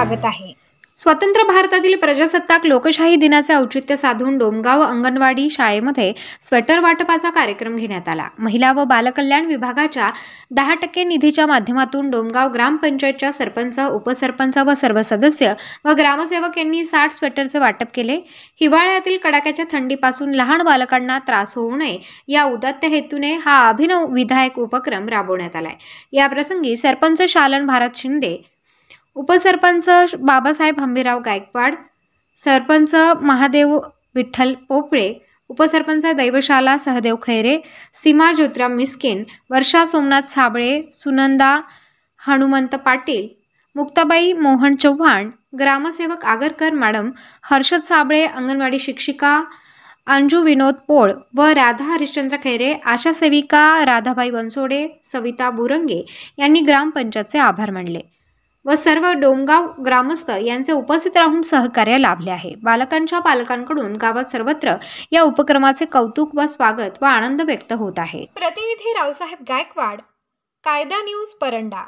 स्वागत आहे। स्वतंत्र भारतातील प्रजासत्ताक लोकशाही दिनाचे औचित्य साधून डोमगाव अंगणवाडी शाळेमध्ये स्वेटर वाटपाचा कार्यक्रम घेण्यात आला। महिला व बालकल्याण विभागाच्या 10% निधीच्या माध्यमातून डोमगाव ग्रामपंचायतच्या सरपंच, उपसरपंच व सर्व सदस्य व ग्रामसेवक यांनी 60 स्वेटरचे वाटप केले। हिवाळ्यातील कडाक्याच्या थंडीपासून लहान बालकांना त्रास होऊ नये या उदात्त हेतूने हा अभिनव विधायक उपक्रम राबवण्यात आलाय। या प्रसंगी सरपंच शालन भारत शिंदे, उपसरपंच बाबासाहेब हंबीराव गायकवाड, सरपंच महादेव विठ्ठल पोपळे, उपसरपंच दैवशाला सहदेव खैरे, सीमा ज्योतिराम मिस्किन, वर्षा सोमनाथ साबळे, सुनंदा हनुमंत पाटील, मुक्ताबाई मोहन चव्हाण, ग्रामसेवक आगरकर मॅडम, हर्षद साबळे, अंगणवाडी शिक्षिका अंजू विनोद पोळ व राधा हरिश्चंद्र खैरे, आशा सेविका राधाबाई बनसोडे, सविता बुरंगे यांनी ग्रामपंचायतचे आभार मानले व सर्व डोमगाव ग्रामस्थ यांचे उपस्थित राहून सहकार्य लाभले आहे। बालकांच्या पालकांकडून गावात सर्वत्र या उपक्रमाचे कौतुक व स्वागत व आनंद व्यक्त होत आहे। प्रतिनिधी रावसाहेब गायकवाड, कायदा न्यूज, परंडा।